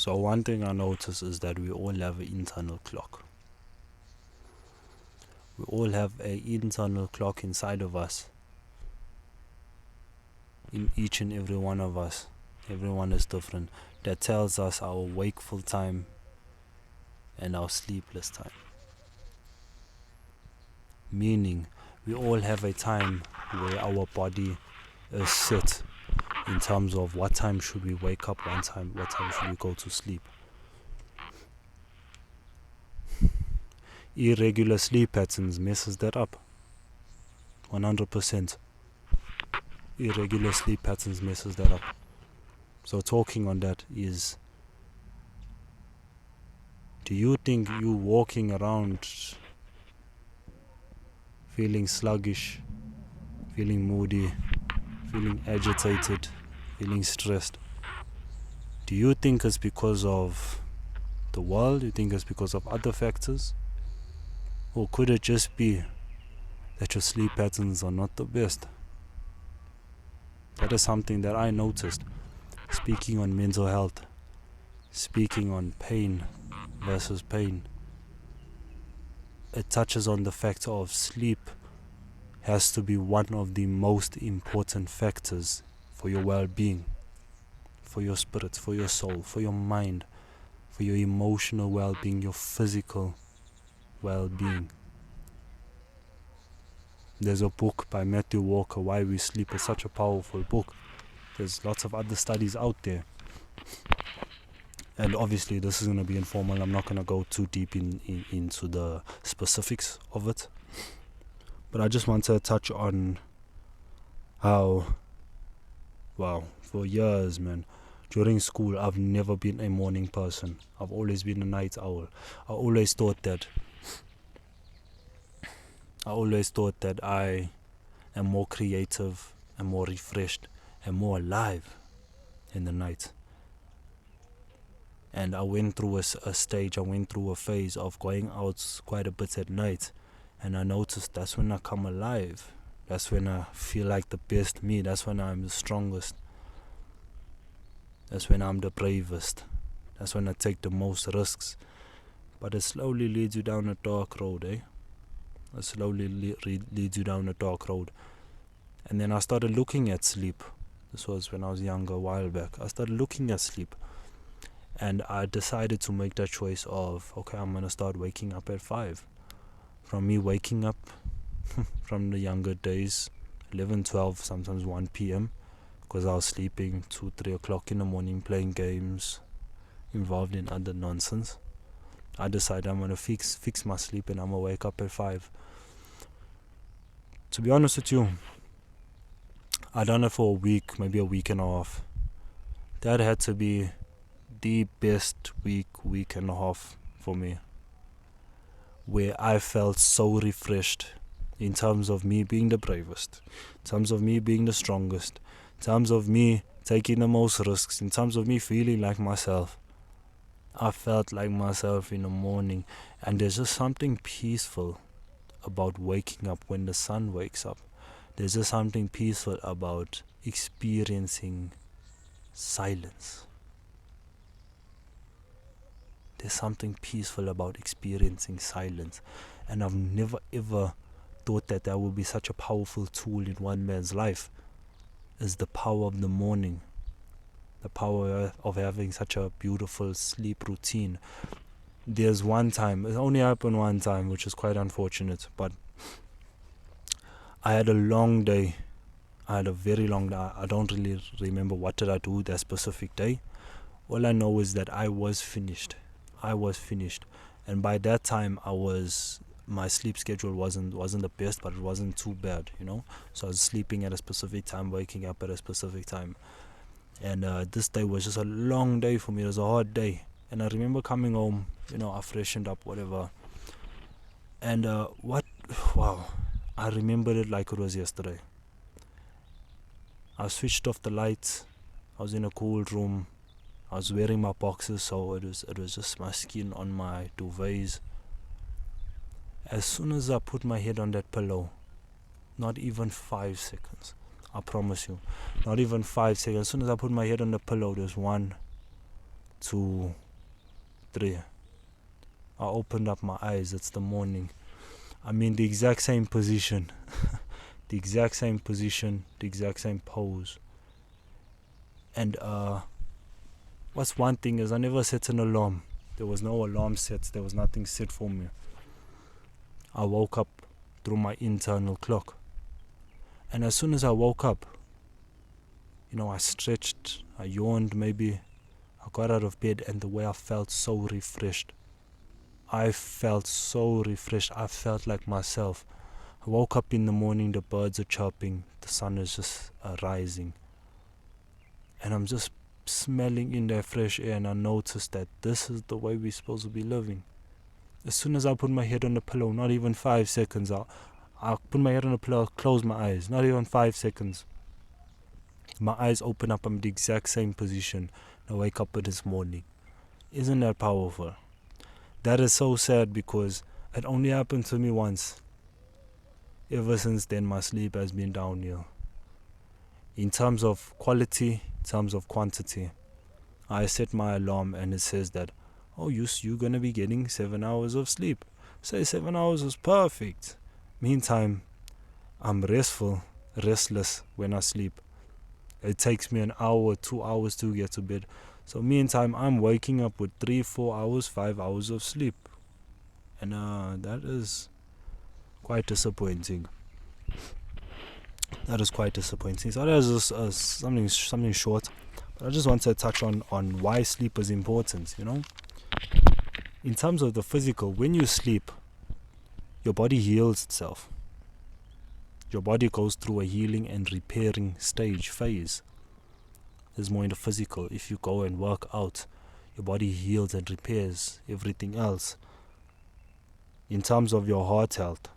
So one thing I notice is that we all have an internal clock. We all have an internal clock inside of us. In each and every one of us. Everyone is different. That tells us our wakeful time and our sleepless time. Meaning, we all have a time where our body is set in terms of what time should we wake up, what time should we go to sleep. Irregular sleep patterns messes that up. 100%. Irregular sleep patterns messes that up. So talking on that is, do you think you walking around feeling sluggish, feeling moody, feeling agitated, feeling stressed, do you think it's because of the world? Do you think it's because of other factors? Or could it just be that your sleep patterns are not the best? That is something that I noticed. Speaking on mental health, speaking on pain versus pain, it touches on the factor of sleep has to be one of the most important factors for your well-being, for your spirit, for your soul, for your mind, for your emotional well-being, your physical well-being. There's a book by Matthew Walker, Why We Sleep. It's such a powerful book. There's lots of other studies out there. And obviously this is going to be informal. I'm not going to go too deep into the specifics of it. But I just want to touch on how, for years, man, during school, I've never been a morning person. I've always been a night owl. I always thought that I am more creative and more refreshed and more alive in the night. And I went through a phase of going out quite a bit at night. And I noticed that's when I come alive. That's when I feel like the best me. That's when I'm the strongest. That's when I'm the bravest. That's when I take the most risks. But it slowly leads you down a dark road, eh? It slowly leads you down a dark road. And then I started looking at sleep. This was when I was younger, a while back. I started looking at sleep. And I decided to make that choice of, okay, I'm going to start waking up at 5. From me waking up from the younger days, 11, 12, sometimes 1 p.m. because I was sleeping 2, 3 o'clock in the morning, playing games, involved in other nonsense. I decided I'm going to fix my sleep and I'm going to wake up at 5. To be honest with you, I done it for a week, maybe a week and a half. That had to be the best week and a half for me, where I felt so refreshed in terms of me being the bravest, in terms of me being the strongest, in terms of me taking the most risks, in terms of me feeling like myself. I felt like myself in the morning, and there's just something peaceful about waking up when the sun wakes up. There's just something peaceful about experiencing silence. There's something peaceful about experiencing silence. And I've never ever thought that would be such a powerful tool in one man's life, is the power of the morning. The power of having such a beautiful sleep routine. There's one time, it only happened one time, which is quite unfortunate, but I had a long day. I had a very long day. I don't really remember what did I do that specific day. All I know is that I was finished. And by that time my sleep schedule wasn't the best, but it wasn't too bad, so I was sleeping at a specific time, waking up at a specific time. And this day was just a long day for me. It was a hard day. And I remember coming home, I freshened up, whatever. And I remembered it like it was yesterday. I switched off the lights. I was in a cool room. I was wearing my boxers, so it was just my skin on my duvets. As soon as I put my head on that pillow, not even 5 seconds, I promise you, not even 5 seconds. As soon as I put my head on the pillow, there's one 2, 3. I opened up my eyes. It's the morning. I'm in the exact same position. The exact same position, the exact same pose. And what's one thing is I never set an alarm. There was no alarm set. There was nothing set for me. I woke up through my internal clock. And as soon as I woke up, I stretched, I yawned maybe. I got out of bed, and the way I felt so refreshed. I felt so refreshed. I felt like myself. I woke up in the morning, the birds are chirping, the sun is just rising. And I'm just smelling in that fresh air, and I noticed that this is the way we're supposed to be living. As soon as I put my head on the pillow, not even 5 seconds, I put my head on the pillow, close my eyes, not even 5 seconds. My eyes open up, I'm in the exact same position. I wake up this morning. Isn't that powerful? That is so sad because it only happened to me once. Ever since then, my sleep has been downhill. In terms of quality, in terms of quantity, I set my alarm and it says that, you're going to be getting 7 hours of sleep. Say 7 hours is perfect. Meantime, I'm restless when I sleep. It takes me an hour, 2 hours to get to bed. So meantime, I'm waking up with 3, 4 hours, 5 hours of sleep. And that is quite disappointing. That is quite disappointing. So that is just, something short. But I just want to touch on why sleep is important, In terms of the physical, when you sleep, your body heals itself. Your body goes through a healing and repairing phase. There's more in the physical. If you go and work out, your body heals and repairs everything else. In terms of your heart health,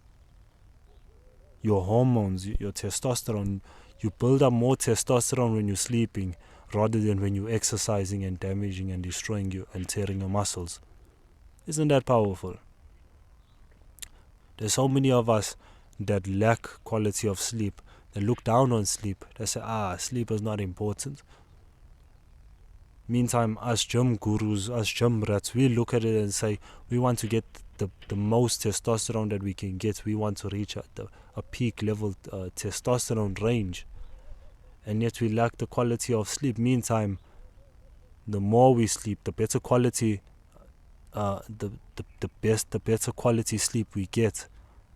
your hormones, your testosterone, you build up more testosterone when you're sleeping rather than when you're exercising and damaging and destroying you and tearing your muscles. Isn't that powerful? There's so many of us that lack quality of sleep. They look down on sleep. They say, sleep is not important. Meantime, us gym gurus, us gym rats, we look at it and say, we want to get the most testosterone that we can get. We want to reach a peak level testosterone range. And yet we lack the quality of sleep. Meantime, the more we sleep, the better quality, the better quality sleep we get,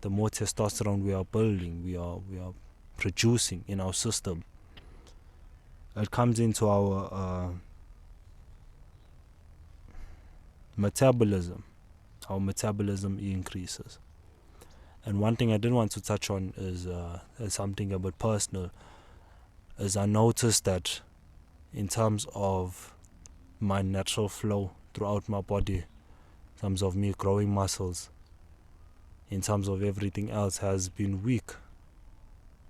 the more testosterone we are building, we are producing in our system. It comes into our metabolism. Our metabolism increases. And one thing I did want to touch on is something a bit personal. Is I noticed that in terms of my natural flow throughout my body, in terms of me growing muscles, in terms of everything else, has been weak.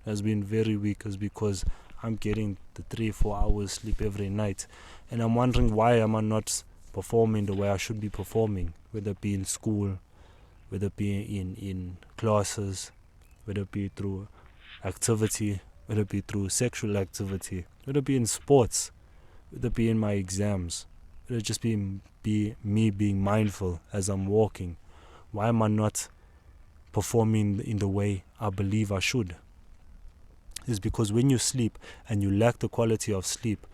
Has been very weak, is because I'm getting the 3-4 hours sleep every night, and I'm wondering why am I not performing the way I should be performing, whether it be in school, whether it be in classes, whether it be through activity, whether it be through sexual activity, whether it be in sports, whether it be in my exams, whether it just be me being mindful as I'm walking. Why am I not performing in the way I believe I should? Is because when you sleep and you lack the quality of sleep,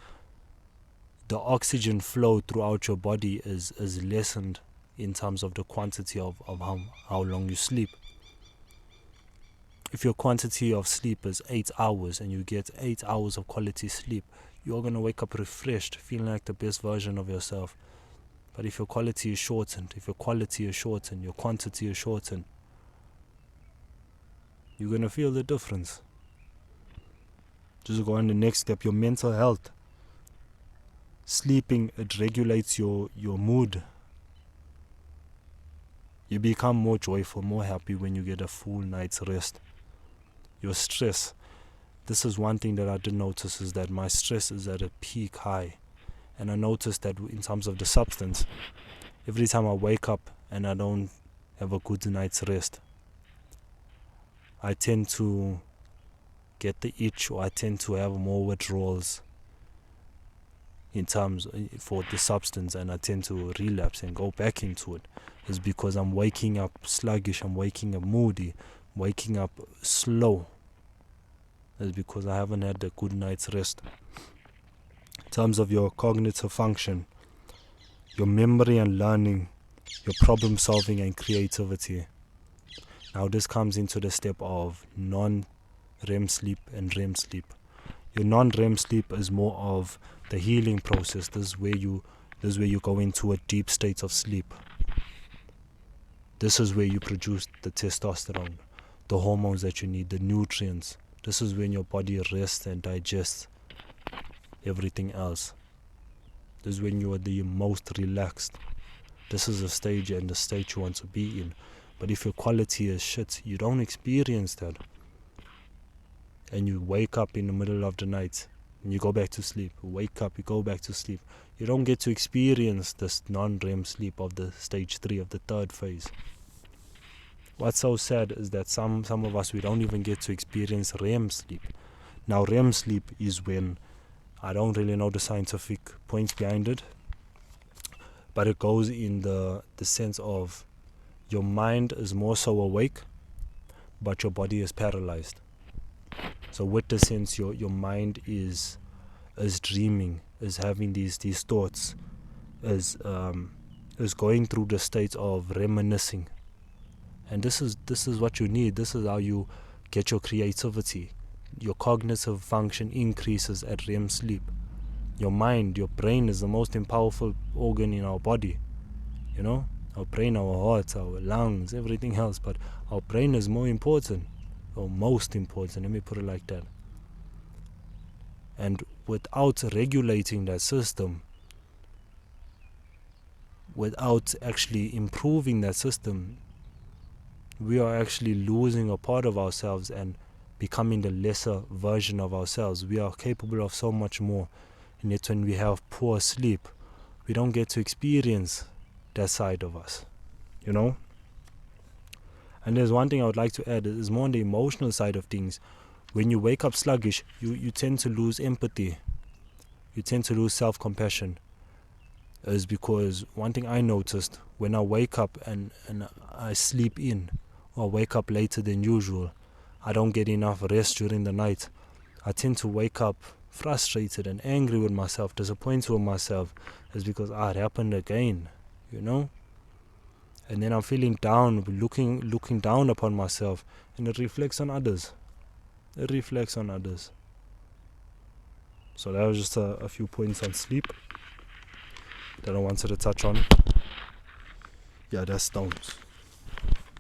the oxygen flow throughout your body is lessened in terms of the quantity of how long you sleep. If your quantity of sleep is 8 hours and you get 8 hours of quality sleep, you're going to wake up refreshed, feeling like the best version of yourself. But if your quality is shortened, your quantity is shortened, you're going to feel the difference. Just go on the next step, your mental health. Sleeping, it regulates your mood. You become more joyful, more happy when you get a full night's rest. Your stress. This is one thing that I did notice, is that my stress is at a peak high. And I noticed that in terms of the substance, every time I wake up and I don't have a good night's rest, I tend to get the itch, or I tend to have more withdrawals. in terms for the substance, and I tend to relapse and go back into it, is because I'm waking up sluggish, I'm waking up moody, waking up slow. Is because I haven't had a good night's rest. In terms of your cognitive function, your memory and learning, your problem solving and creativity. Now this comes into the step of non-REM sleep and REM sleep. Your non-REM sleep is more of the healing process. This is where you go into a deep state of sleep. This is where you produce the testosterone, the hormones that you need, the nutrients. This is when your body rests and digests everything else. This is when you are the most relaxed. This is the stage and the state you want to be in. But if your quality is shit, you don't experience that. And you wake up in the middle of the night and you go back to sleep. Wake up, you go back to sleep. You don't get to experience this non-REM sleep of the stage 3 of the third phase. What's so sad is that some of us, we don't even get to experience REM sleep. Now REM sleep is when, I don't really know the scientific points behind it, but it goes in the sense of your mind is more so awake, but your body is paralyzed. So with the sense your mind is dreaming, is having these thoughts, is going through the state of reminiscing. And this is what you need. This is how you get your creativity. Your cognitive function increases at REM sleep. Your mind, your brain is the most powerful organ in our body. You know, our brain, our heart, our lungs, everything else. But our brain is more important, or most important. Let me put it like that. And without regulating that system, without actually improving that system, we are actually losing a part of ourselves and becoming the lesser version of ourselves. We are capable of so much more, and yet when we have poor sleep, we don't get to experience that side of us, you know. And there's one thing I would like to add, is more on the emotional side of things. When you wake up sluggish, you tend to lose empathy, you tend to lose self-compassion. Is because one thing I noticed, when I wake up and I sleep in, or wake up later than usual, I don't get enough rest during the night, I tend to wake up frustrated and angry with myself, disappointed with myself. Is because it happened again, you know. And then I'm feeling down, looking down upon myself, and it reflects on others. So that was just a few points on sleep that I wanted to touch on. Yeah, that's stones.